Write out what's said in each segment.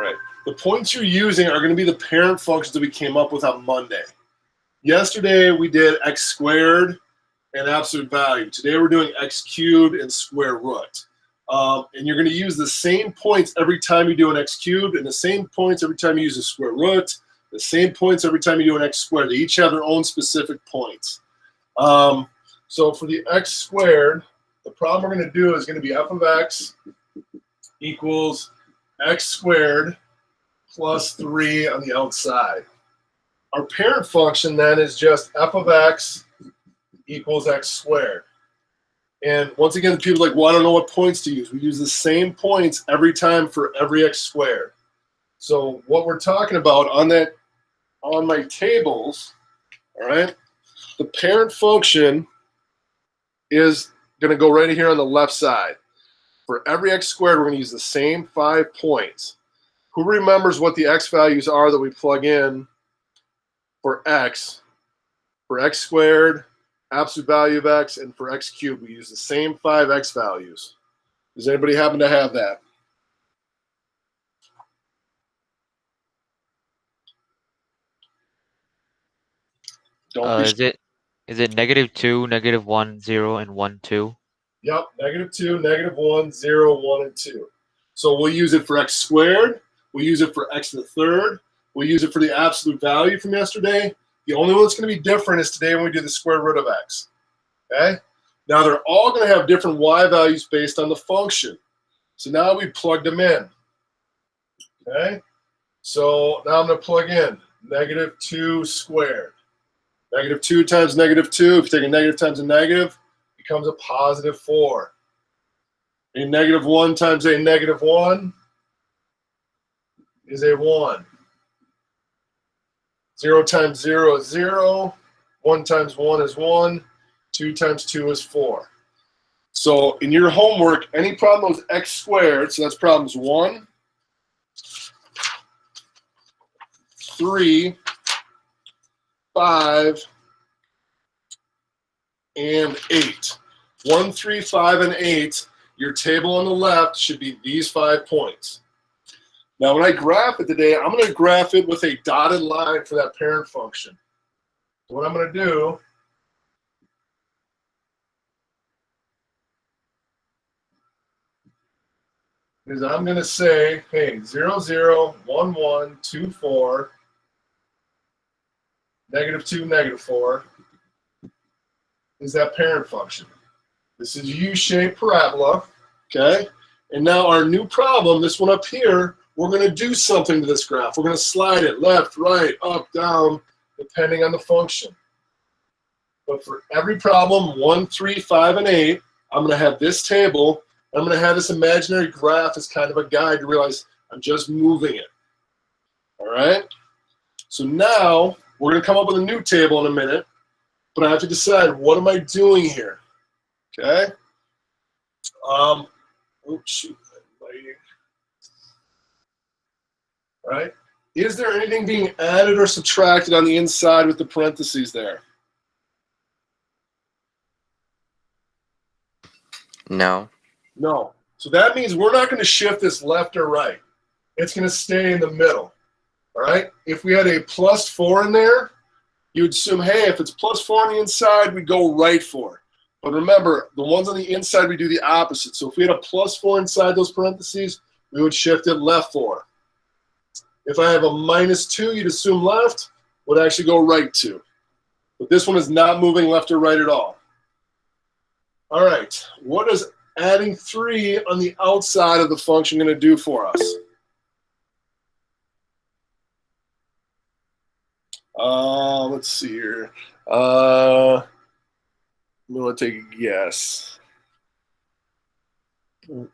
right. The points you're using are going to be the parent functions that we came up with on Monday. Yesterday, we did x squared and absolute value. Today, we're doing x cubed and square root. And you're going to use the same points every time you do an x cubed and the same points every time you use a square root, the same points every time you do an x squared. They each have their own specific points. So for the x squared, the problem we're going to do is going to be f of x equals x squared plus 3 on the outside. Our parent function then is just f of x equals x squared. And once again, people are like, well, I don't know what points to use. We use the same points every time for every x squared. So what we're talking about on my tables, all right, the parent function is going to go right here on the left side. For every x squared, we're going to use the same 5 points. Who remembers what the x values are that we plug in for x squared, absolute value of x, and for x cubed? We use the same 5 x values. Does anybody happen to have that? Is it -2, -1, 0, and 1, 2? Yep, -2, -1, 0, 1, and 2. So we'll use it for x squared. We'll use it for x to the third. We'll use it for the absolute value from yesterday. The only one that's going to be different is today when we do the square root of x. Okay? Now they're all going to have different y values based on the function. So now we plugged them in. Okay? So now I'm going to plug in -2 squared. -2 times -2, if you take a negative times a negative, becomes a +4. A -1 times a -1 is a 1. 0 times 0 is 0. 1 times 1 is 1. 2 times 2 is 4. So in your homework, any problem with x squared, so that's problems 1, 3, 5, and 8. 1, 3, 5, and 8, your table on the left should be these 5 points. Now, when I graph it today, I'm going to graph it with a dotted line for that parent function. So what I'm going to do is I'm going to say, hey, 0, 0, 1, 1, 2, 4, -2, -4 is that parent function. This is a U-shaped parabola, okay? And now our new problem, this one up here, we're going to do something to this graph. We're going to slide it left, right, up, down, depending on the function. But for every problem, 1, 3, 5, and 8, I'm going to have this table. I'm going to have this imaginary graph as kind of a guide to realize I'm just moving it. All right? So now we're going to come up with a new table in a minute, but I have to decide, what am I doing here? Okay? Oh, shoot. All right? Is there anything being added or subtracted on the inside with the parentheses there? No. No. So that means we're not going to shift this left or right. It's going to stay in the middle. All right? If we had a +4 in there, you would assume, hey, if it's +4 on the inside, we go right for it. But remember, the ones on the inside, we do the opposite. So if we had a +4 inside those parentheses, we would shift it left 4. If I have a -2, you'd assume left, would actually go right 2. But this one is not moving left or right at all. All right, what is adding 3 on the outside of the function going to do for us? Let's see here. I'm going to take a guess. I'm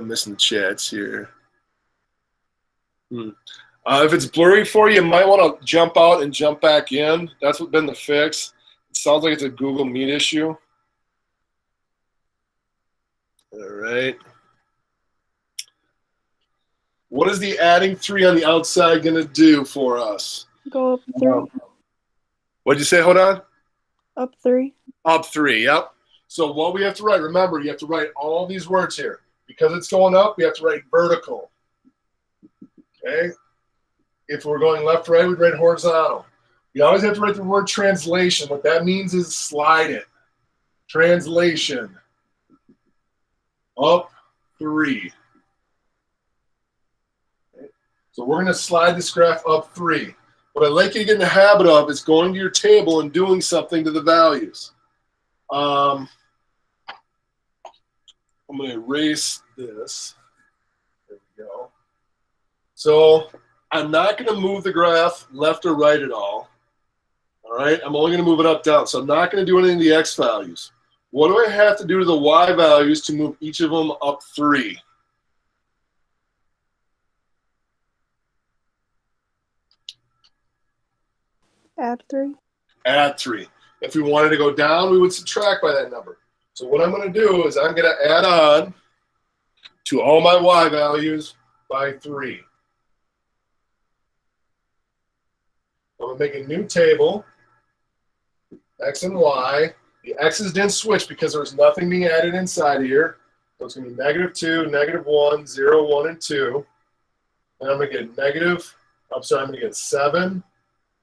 missing the chats here. If it's blurry for you, you might want to jump out and jump back in. That's what's been the fix. It sounds like it's a Google Meet issue. All right. What is the adding 3 on the outside going to do for us? Go up 3. What'd you say? Hold on. Up 3. Up 3, yep. So what we have to write, remember, you have to write all these words here. Because it's going up, we have to write vertical. Okay? If we're going left to right, we'd write horizontal. You always have to write the word translation. What that means is slide it. Translation. Up 3. Okay? So we're going to slide this graph up 3. What I'd like you to get in the habit of is going to your table and doing something to the values. I'm going to erase this. There we go. So I'm not going to move the graph left or right at all. All right, I'm only going to move it up, down. So I'm not going to do anything to the x values. What do I have to do to the y values to move each of them up 3? Add 3. Add 3. If we wanted to go down, we would subtract by that number. So what I'm going to do is I'm going to add on to all my y values by 3. I'm going to make a new table, x and y. The x's didn't switch because there was nothing being added inside here. So it's going to be -2, -1, 0, 1, and 2. And I'm going to get I'm going to get 7,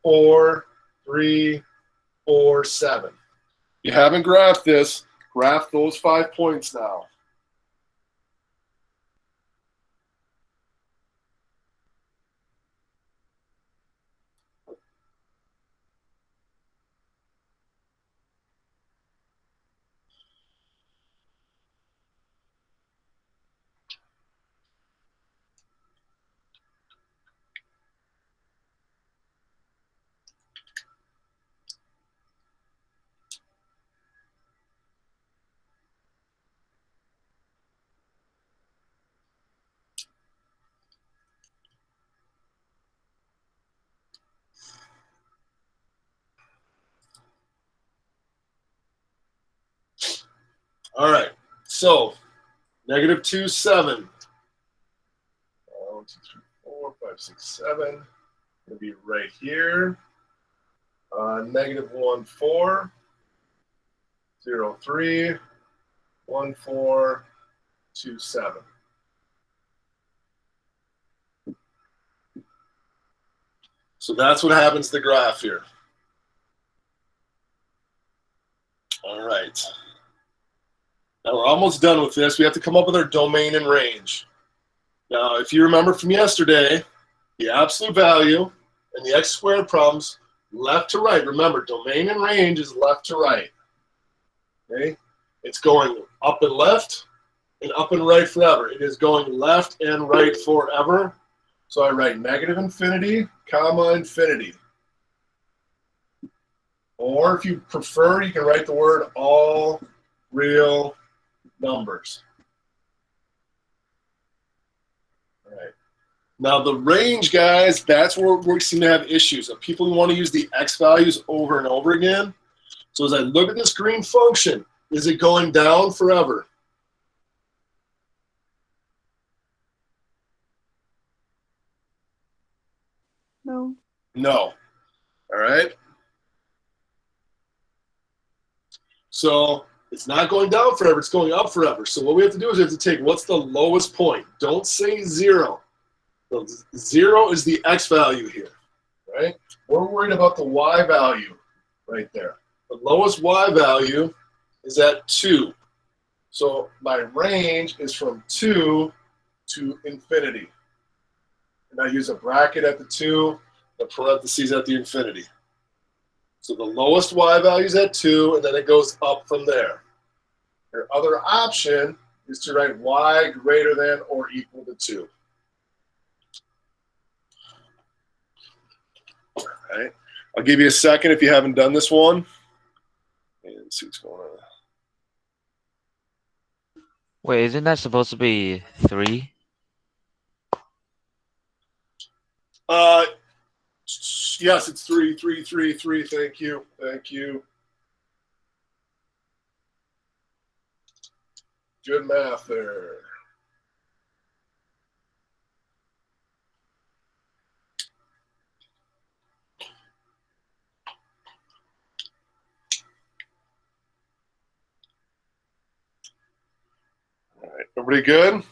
4, 3, 4, 7. If you haven't graphed this, graph those 5 points now. All right, so -2, 7. 1, 2, 3, 4, 5, 6, 7. Going to be right here. -1, 4, 0, 3, 1, 4, 2, 7. So that's what happens to the graph here. All right. Now we're almost done with this. We have to come up with our domain and range. Now, if you remember from yesterday, the absolute value and the x squared problems, left to right. Remember, domain and range is left to right. Okay? It's going up and left and up and right forever. It is going left and right forever. So I write -infinity, comma, infinity. Or if you prefer, you can write the word all real numbers. All right. Now the range, guys, that's where we seem to have issues. Of people who want to use the x values over and over again. So as I look at this green function, is it going down forever? No. No. All right. So it's not going down forever. It's going up forever. So what we have to do is we have to take what's the lowest point. Don't say 0. So 0 is the x value here, right? We're worried about the y value right there. The lowest y value is at 2. So my range is from 2 to infinity. And I use a bracket at the 2, the parentheses at the infinity. So the lowest y value is at 2, and then it goes up from there. Your other option is to write y greater than or equal to 2. All right. I'll give you a second if you haven't done this one. And see what's going on. Wait, isn't that supposed to be 3? Yes, it's 3, 3, 3, 3. Thank you. Thank you. Good math there. All right. Everybody good?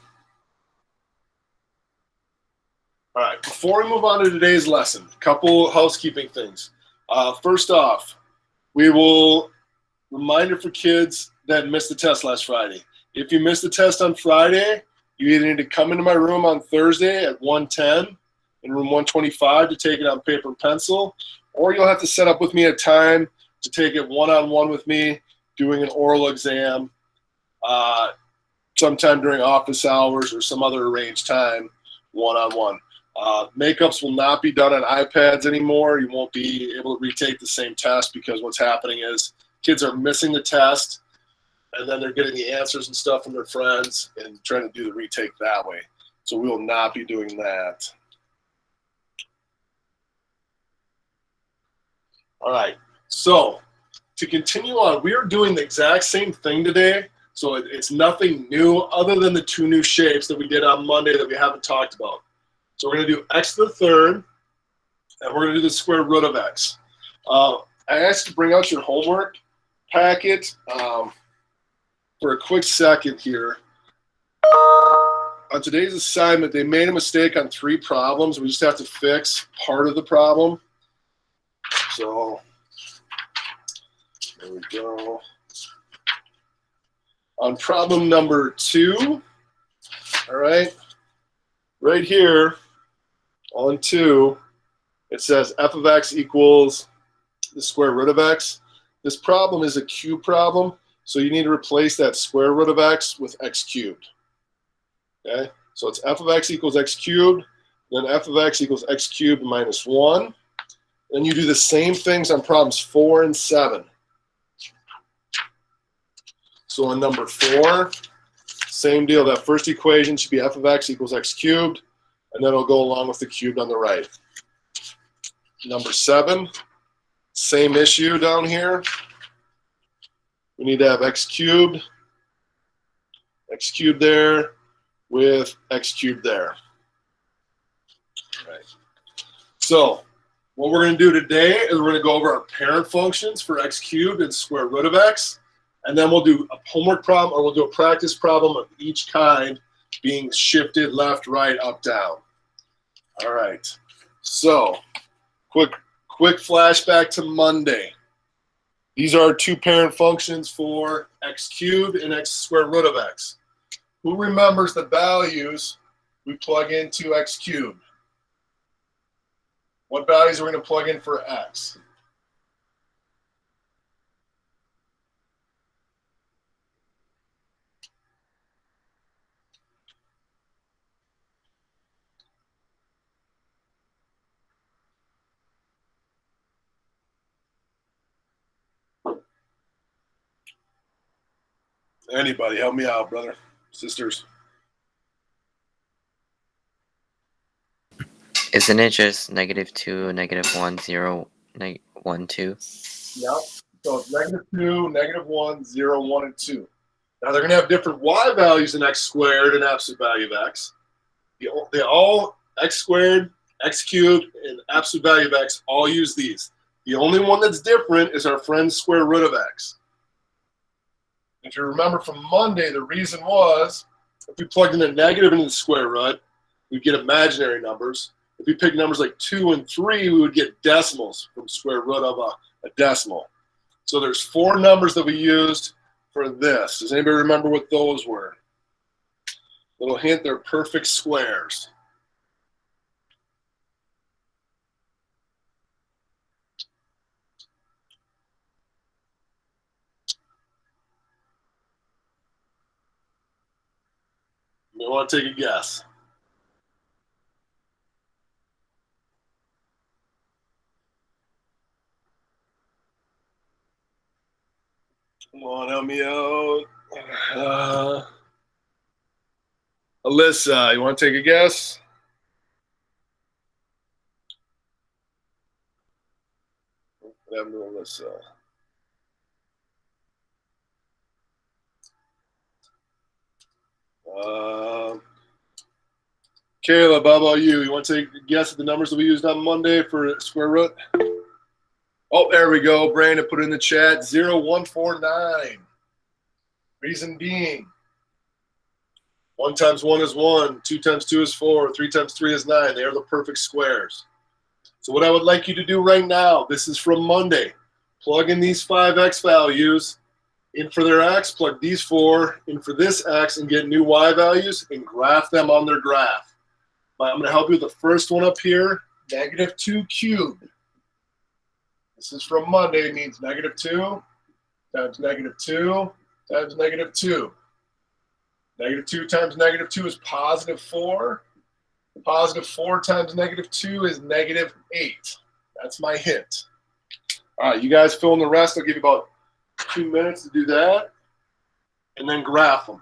All right, before we move on to today's lesson, a couple housekeeping things. First off, we will reminder for kids that missed the test last Friday. If you missed the test on Friday, you either need to come into my room on Thursday at 1:10 in room 125 to take it on paper and pencil, or you'll have to set up with me a time to take it one-on-one with me, doing an oral exam sometime during office hours or some other arranged time, one-on-one. Makeups will not be done on iPads anymore. You won't be able to retake the same test because what's happening is kids are missing the test and then they're getting the answers and stuff from their friends and trying to do the retake that way. So we will not be doing that. All right, so to continue on, we are doing the exact same thing today. So it's nothing new other than the two new shapes that we did on Monday that we haven't talked about. So we're going to do x to the third, and we're going to do the square root of x. I asked you to bring out your homework packet for a quick second here. On today's assignment, they made a mistake on 3 problems. We just have to fix part of the problem. So there we go. On problem number 2, all right, right here on 2, it says f of x equals the square root of x. This problem is a cube problem, so you need to replace that square root of x with x cubed. Okay, so it's f of x equals x cubed, then f of x equals x cubed minus 1. Then you do the same things on problems 4 and 7. So on number 4, same deal. That first equation should be f of x equals x cubed, and then it'll go along with the cubed on the right. Number 7, same issue down here. We need to have x cubed there with x cubed there. All right. So what we're going to do today is we're going to go over our parent functions for x cubed and square root of x. And then we'll do a homework problem, or we'll do a practice problem of each kind being shifted left, right, up, down. All right. So quick flashback to Monday. These are our 2 parent functions for x cubed and x square root of x. Who remembers the values we plug into x cubed? What values are we going to plug in for x? Anybody, help me out, brother, sisters. Isn't it just -2, -1, 0, 1, 2? Yep. So it's -2, -1, 0, 1, and 2. Now they're going to have different y values in x squared and absolute value of x. They all, x squared, x cubed, and absolute value of x all use these. The only one that's different is our friend's square root of x. If you remember from Monday, the reason was if we plugged in a negative into the square root, we'd get imaginary numbers. If we picked numbers like 2 and 3, we would get decimals from square root of a decimal. So there's 4 numbers that we used for this. Does anybody remember what those were? Little hint, they're perfect squares. You want to take a guess? Come on, help me out. Alyssa, you want to take a guess? What happened to Alyssa? Caleb, how about you? You want to take a guess at the numbers that we used on Monday for square root? Oh, there we go. Brandon put it in the chat, 0, 1, 4, 9. Reason being, 1 times 1 is 1, 2 times 2 is 4, 3 times 3 is 9. They are the perfect squares. So what I would like you to do right now, this is from Monday. Plug in these 5 x values in for their x, plug these 4 in for this x, and get new y values and graph them on their graph. I'm going to help you with the first one up here, -2 cubed. This is from Monday, means -2 times -2 times -2. -2 times -2 is +4. +4 times -2 is -8. That's my hint. All right, you guys fill in the rest. I'll give you about 2 minutes to do that, and then graph them.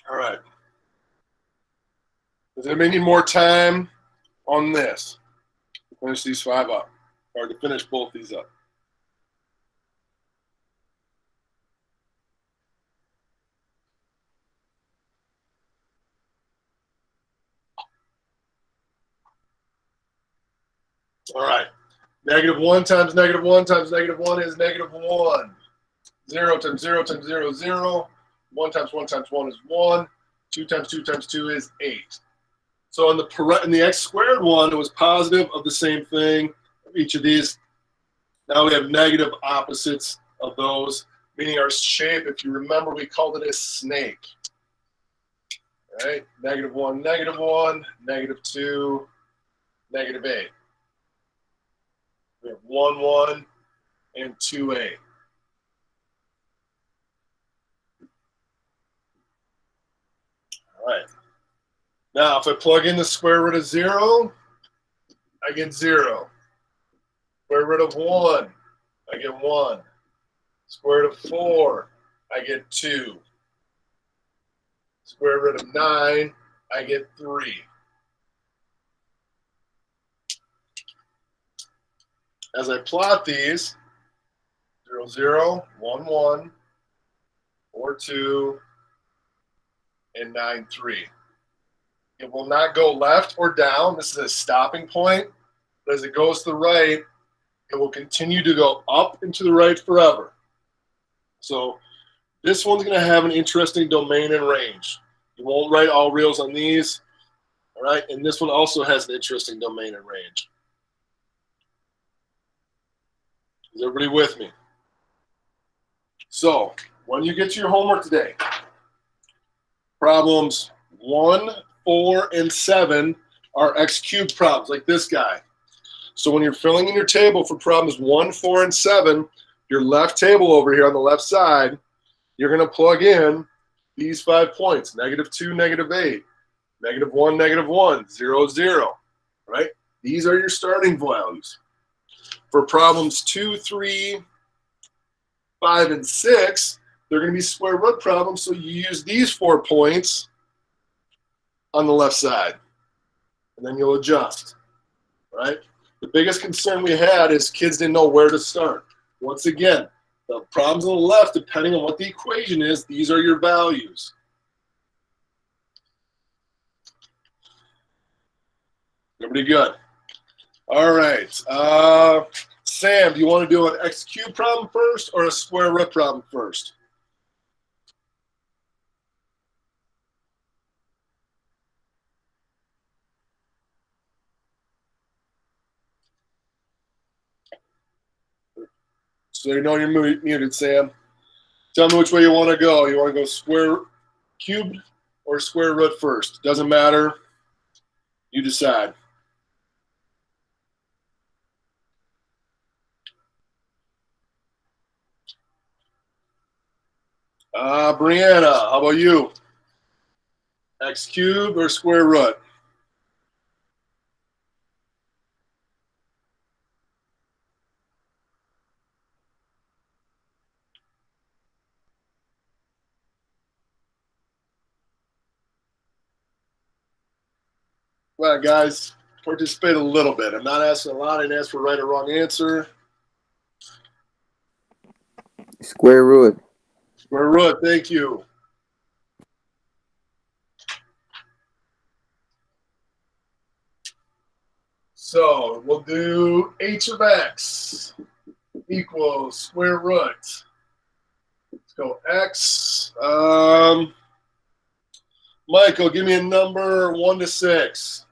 All right. Does anybody need more time on this? Finish these 5 up, or to finish both these up. All right. -1 times -1 times -1 is -1. 0 times 0 times 0 is 0. 1 times 1 times 1 is 1. 2 times 2 times 2 is 8. So in the x squared one, it was positive of the same thing of each of these. Now we have negative opposites of those, meaning our shape, if you remember, we called it a snake. All right? -1, -1, -2, -8. We have 1, 1, and 2, 8. All right. Now, if I plug in the square root of 0, I get 0. Square root of 1, I get 1. Square root of 4, I get 2. Square root of 9, I get 3. As I plot these, 0, 0, 1, 1, 4, 2, and 9, 3. It will not go left or down. This is a stopping point. But as it goes to the right, it will continue to go up and to the right forever. So this one's going to have an interesting domain and range. You won't write all reals on these. All right. And this one also has an interesting domain and range. Is everybody with me? So when you get to your homework today, problems 1, 4, and 7 are x cubed problems, like this guy. So when you're filling in your table for problems 1, 4, and 7, your left table over here on the left side, you're going to plug in these 5 points, -2, -8, -1, -1, 0, 0, right? These are your starting values. For problems 2, 3, 5, and 6, they're going to be square root problems, so you use these 4 points on the left side, and then you'll adjust, right? The biggest concern we had is kids didn't know where to start. Once again, the problems on the left, depending on what the equation is, these are your values. Everybody good? All right. Sam, do you want to do an x cubed problem first or a square root problem first? So you know you're muted, Sam. Tell me which way you want to go. You want to go square cubed or square root first? Doesn't matter. You decide. Brianna, how about you? X cubed or square root? Well, guys, participate a little bit. I'm not asking a lot. I didn't ask for right or wrong answer. Square root. Square root, thank you. So we'll do h of x equals square root. Let's go x. Michael, give me a number 1 to 6.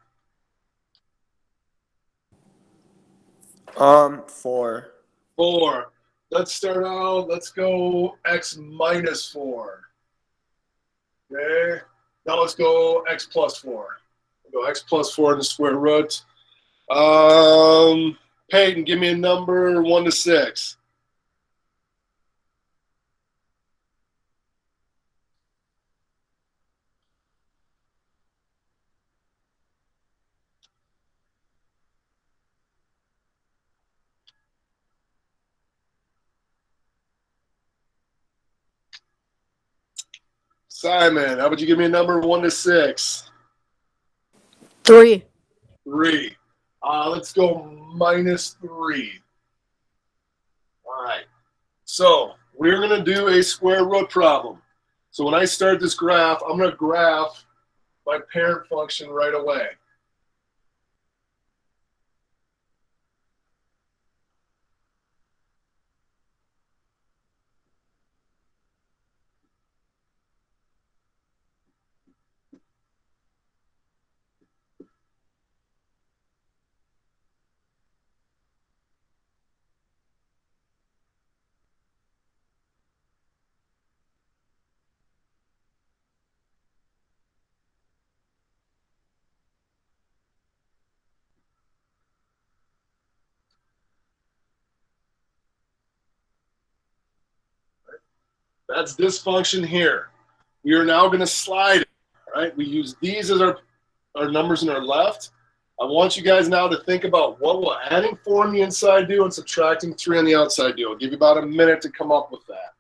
4. 4. Let's start out. Let's go x minus 4. Okay. Now let's go x plus 4. We'll go x plus 4 in the square root. Peyton, give me a number 1 to 6. 'Simon, how about you give me a number 1 to 6? 3. 3. Let's go minus 3. All right. So we're going to do a square root problem. So when I start this graph, I'm going to graph my parent function right away. That's this function here. We are now going to slide it, right? We use these as our numbers in our left. I want you guys now to think about what will adding 4 on the inside do and subtracting 3 on the outside do. I'll give you about a minute to come up with that.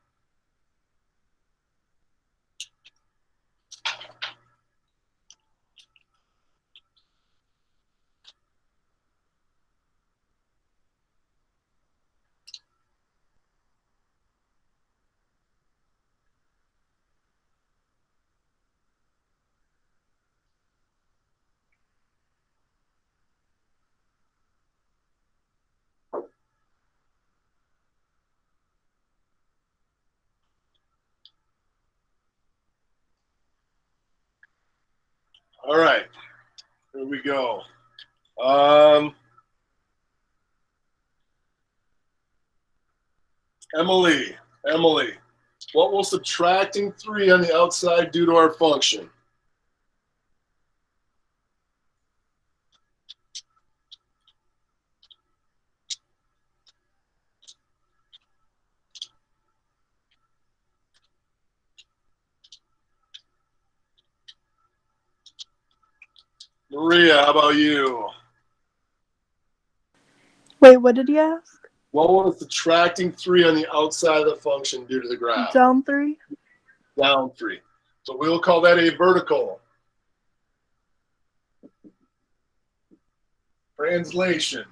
All right, here we go. Emily, what will subtracting 3 on the outside do to our function? Maria, how about you? Wait, what did he ask? What will subtracting 3 on the outside of the function do to the graph? Down 3? Down 3. So we'll call that a vertical. Translation.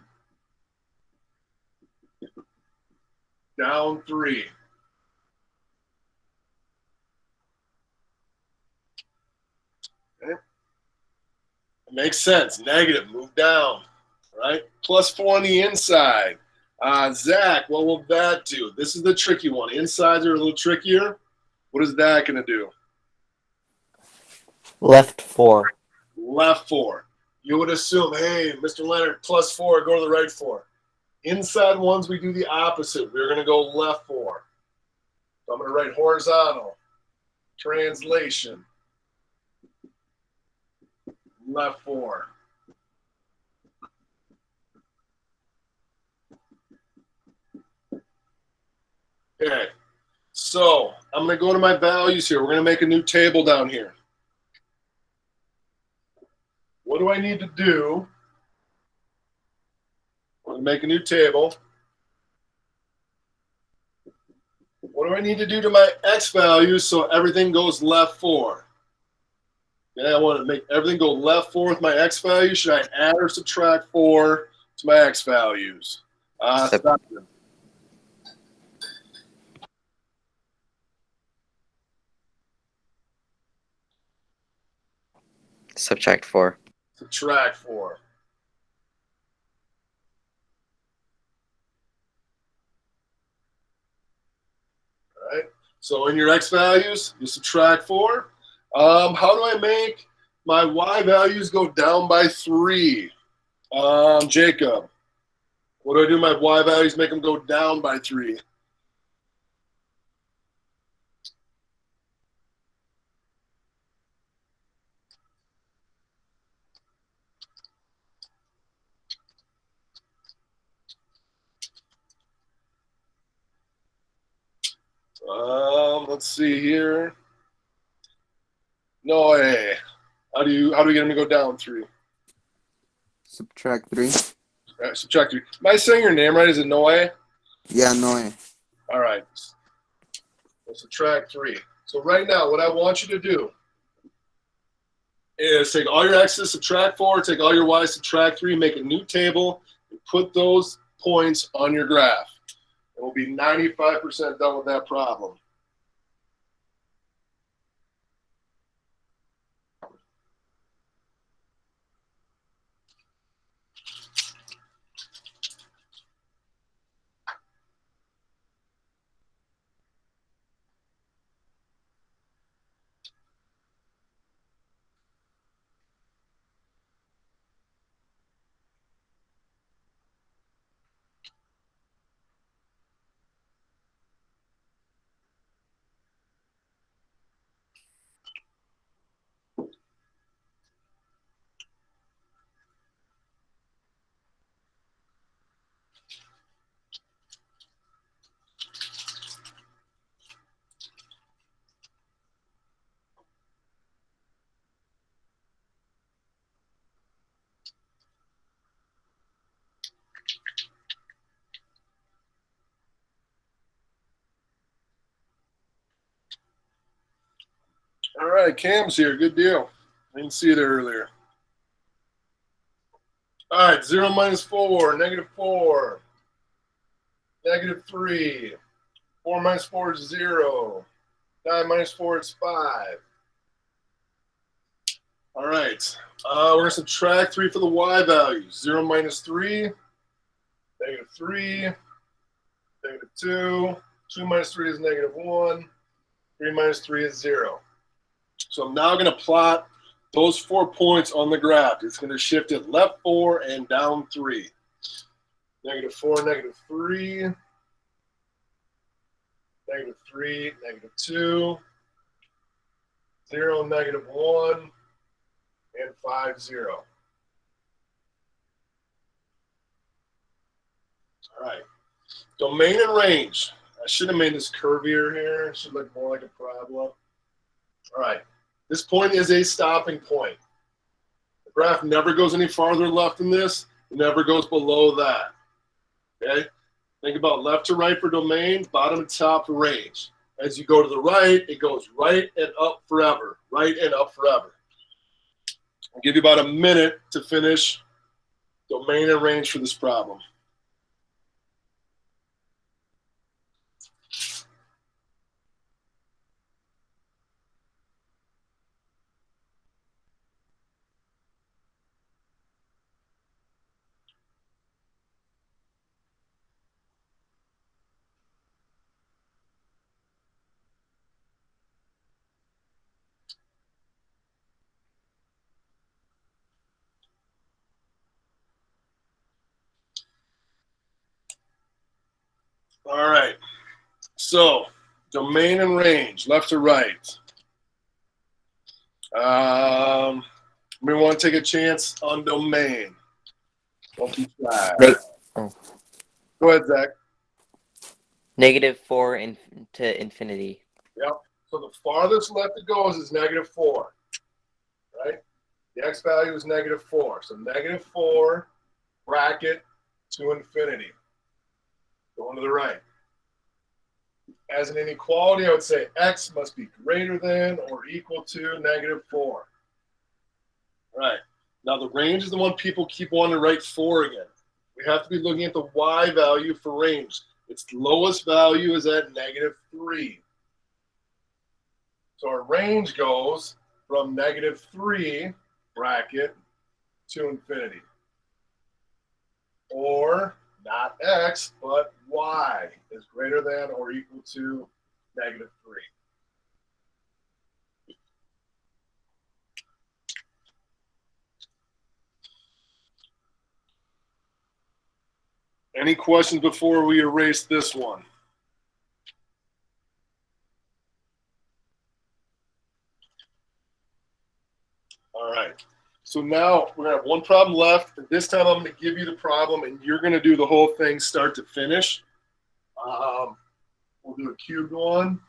Down 3. Okay. It makes sense. Negative, move down. Right? Plus 4 on the inside. Zach, what will that do? This is the tricky one. Insides are a little trickier. What is that going to do? Left 4. Left 4. You would assume, hey, Mr. Leonard, plus 4, go to the right 4. Inside ones, we do the opposite. We're going to go left 4. So I'm going to write horizontal, translation, left 4. Okay, so I'm going to go to my values here. We're going to make a new table down here. What do I need to do? I'm going to make a new table. What do I need to do to my x values so everything goes left 4? Okay, I want to make everything go left 4 with my x values. Should I add or subtract 4 to my x values? Stop. Subtract 4. Subtract 4. All right. So in your x values, you subtract 4. How do I make my y values go down by 3? Jacob, what do I do? My y values make them go down by 3. Let's see here. No way. How do we get them to go down 3? Subtract 3. All right, subtract 3. Am I saying your name right? Is it Noe? Yeah, Noe. All right. We'll subtract 3. So right now, what I want you to do is take all your x's, subtract 4, take all your y's, subtract 3, make a new table, and put those points on your graph. And we'll be 95% done with that problem. All right, Cam's here. Good deal. I didn't see it earlier. All right, 0 minus 4, negative 4, negative 3. 4 minus 4 is 0. 9 minus 4 is 5. All right. We're going to subtract 3 for the y values. 0 minus 3, negative 3, negative 2. 2 minus 3 is negative 1. 3 minus 3 is 0. So I'm now going to plot those 4 points on the graph. It's going to shift it left 4 and down 3. Negative 4, negative 3. Negative 3, negative 2. 0, negative 1. And 5, 0. All right. Domain and range. I should have made this curvier here. It should look more like a parabola. All right. This point is a stopping point. The graph never goes any farther left than this. It never goes below that. Okay? Think about left to right for domain, bottom to top for range. As you go to the right, it goes right and up forever. Right and up forever. I'll give you about a minute to finish domain and range for this problem. All right. So, domain and range, left to right. We want to take a chance on domain. Don't be shy. Neg- oh. Go ahead, Zach. -4 to infinity. Yep. So the farthest left it goes is -4, right? The x value is -4. So -4 bracket to infinity. Going to the right. As an inequality, I would say x must be greater than or equal to -4. All right. Now the range is the one people keep wanting to write 4 again. We have to be looking at the y value for range. Its lowest value is at -3. So our range goes from -3 bracket to infinity. Or not x, but y is greater than or equal to -3. Any questions before we erase this one? All right. So now we're gonna have one problem left. And this time I'm gonna give you the problem, and you're gonna do the whole thing start to finish. We'll do a cubed one.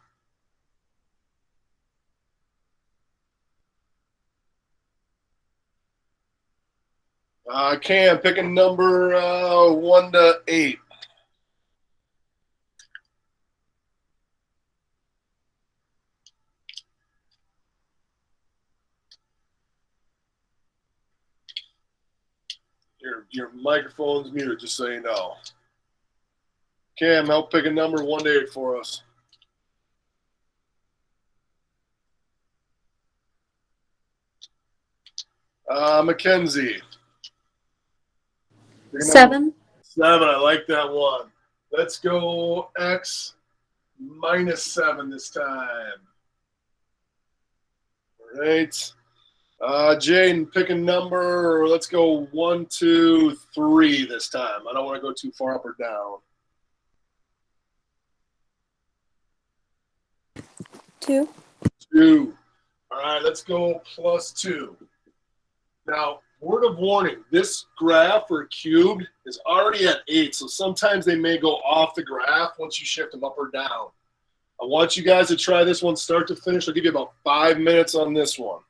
Cam, pick a number 1 to 8. Your microphone's muted, just so you know. Cam, help pick a number 1 to 8 for us. Mackenzie. Pick a number. 7. 7, I like that one. Let's go x -7 this time. All right. Jaden, pick a number. Let's go 1, 2, 3 this time. I don't want to go too far up or down. 2. 2. All right, let's go +2. Now, word of warning, this graph or cubed is already at 8, so sometimes they may go off the graph once you shift them up or down. I want you guys to try this one start to finish. I'll give you about 5 minutes on this one.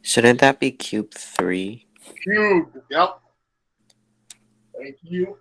Shouldn't that be cube 3? Cubed, yep. Thank you.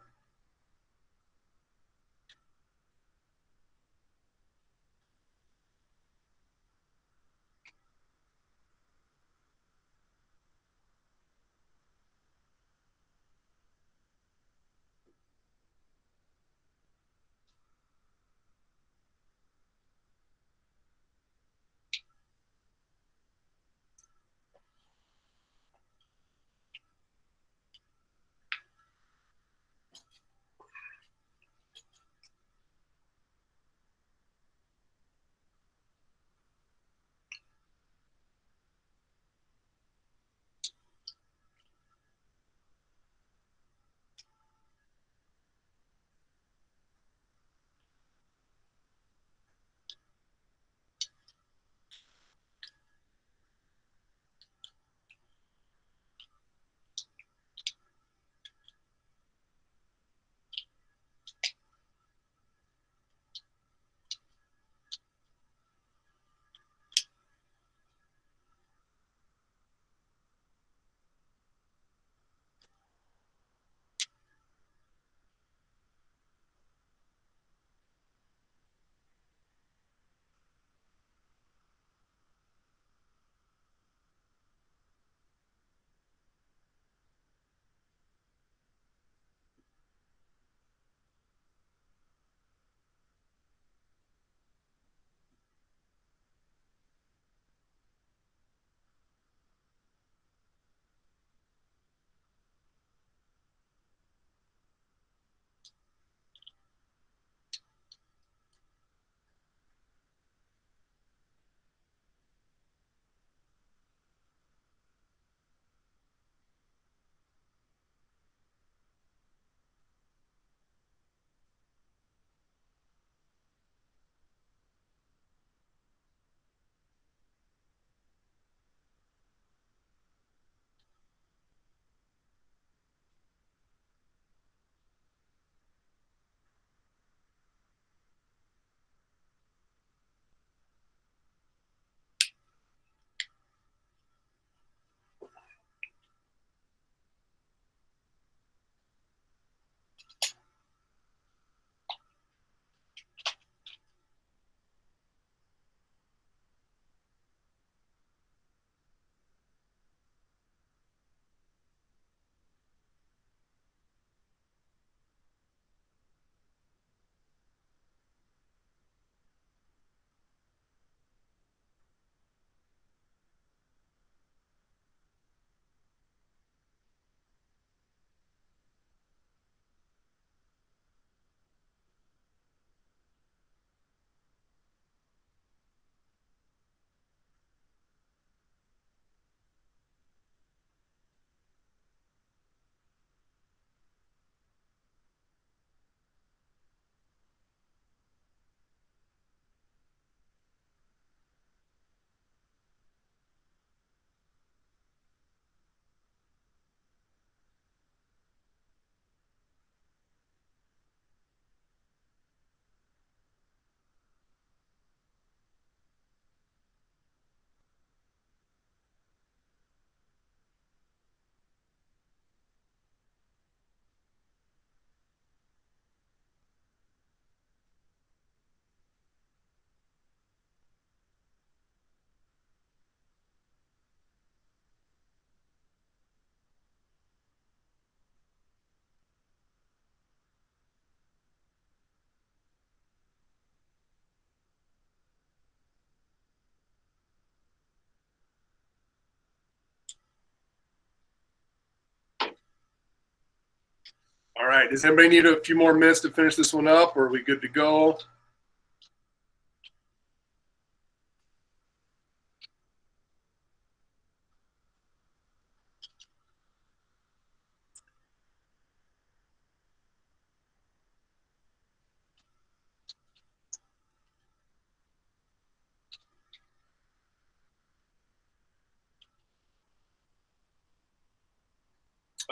All right. Does anybody need a few more minutes to finish this one up, or are we good to go?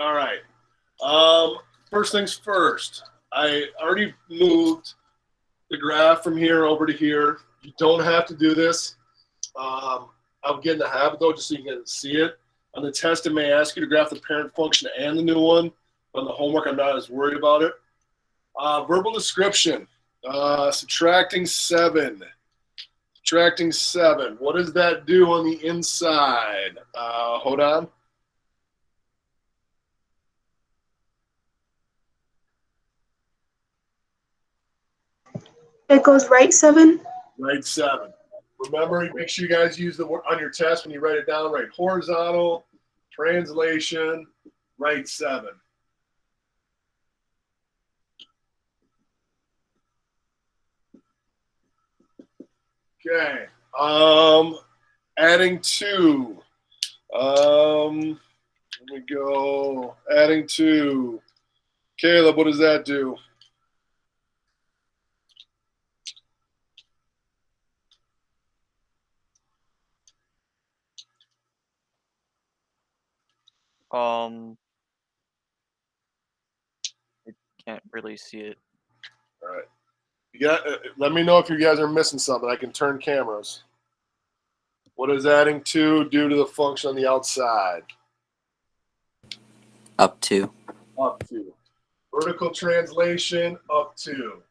All right. First things first. I already moved the graph from here over to here. You don't have to do this. I'll get in the habit though, just so you can see it. On the test, it may ask you to graph the parent function and the new one. On the homework, I'm not as worried about it. Verbal description. Subtracting 7. Subtracting 7. What does that do on the inside? Hold on. It goes right 7. Right 7. Remember, make sure you guys use the word on your test when you write it down. Write horizontal, translation, right 7. Okay. Adding 2. Let me go. Adding 2. Caleb, what does that do? I can't really see it. All right. You got. Let me know if you guys are missing something. I can turn cameras. What does adding 2 do to the function on the outside? Up 2. Up 2. Vertical translation, up 2.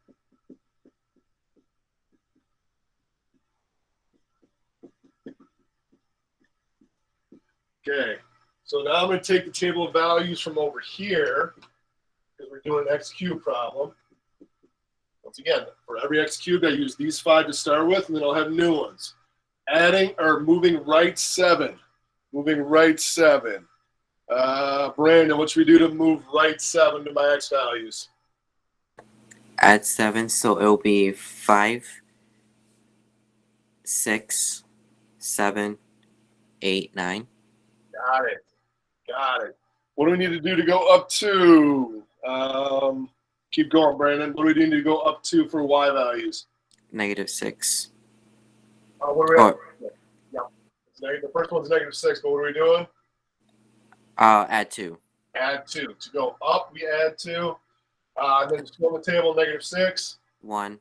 Okay. So now I'm going to take the table of values from over here, because we're doing an x cubed problem. Once again, for every x cubed, I use these 5 to start with, and then I'll have new ones. Adding or moving right 7. Moving right 7. Brandon, what should we do to move right 7 to my x values? Add 7, so it'll be 5, 6, 7, 8, 9. Got it. Got it. What do we need to do to go up to? Keep going, Brandon. What do we need to go up to for y values? -6. What are we at? Yeah. The first one's -6, but what are we doing? Add 2. Add 2. To go up, we add 2. Then just fill the table, -6. 1,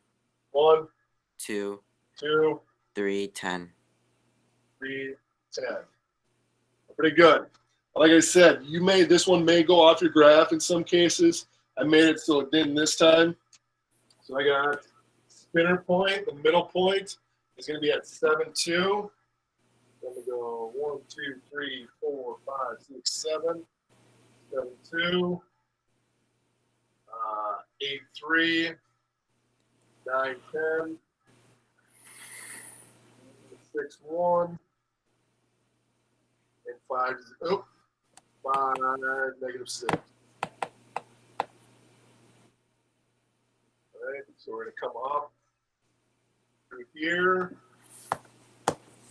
1, 2, 2, 3, 10. 3, 10. Pretty good. Like I said, this one may go off your graph in some cases. I made it so it didn't this time. So I got spinner point, the middle point is going to be at 7, 2. Then we go 1, 2, 3, 4, 5, 6, 7. 7, 2. 8, 3. 9, 10. 6, 1. And 5, -6. All right, so we're going to come up through here.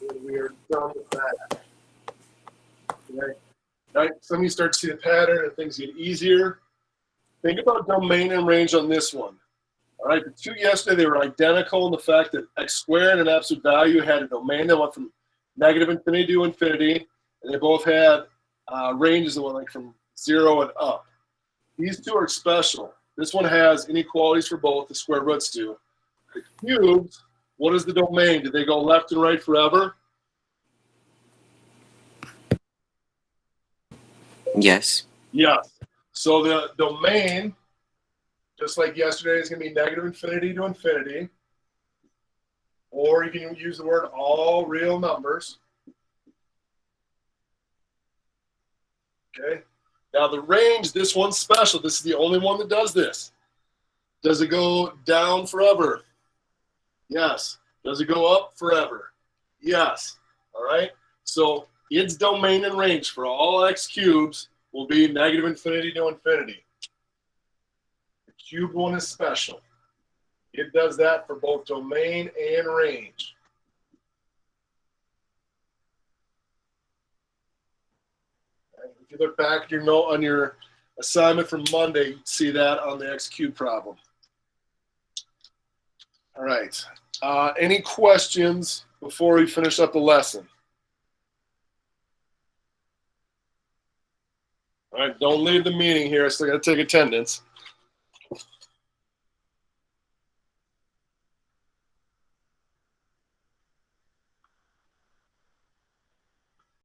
And we are done with that. Okay. Now, some of you start to see the pattern and things get easier. Think about domain and range on this one. All right, the 2 yesterday, they were identical in the fact that x squared and absolute value had a domain that went from -infinity to infinity, and they both had ranges that went like from 0 and up. These 2 are special. This one has inequalities for both, the square roots do. The cubes, what is the domain? Did they go left and right forever? Yes. Yes. So the domain, just like yesterday, is going to be -infinity to infinity. Or you can use the word all real numbers. Okay. Now the range, this one's special. This is the only one that does this. Does it go down forever? Yes. Does it go up forever? Yes. All right. So its domain and range for all x cubes will be -infinity to infinity. cubed one is special. It does that for both domain and range. If you look back at your note on your assignment from Monday, you'd see that on the X cubed problem. All right. Any questions before we finish up the lesson? All right, don't leave the meeting here. I still got to take attendance.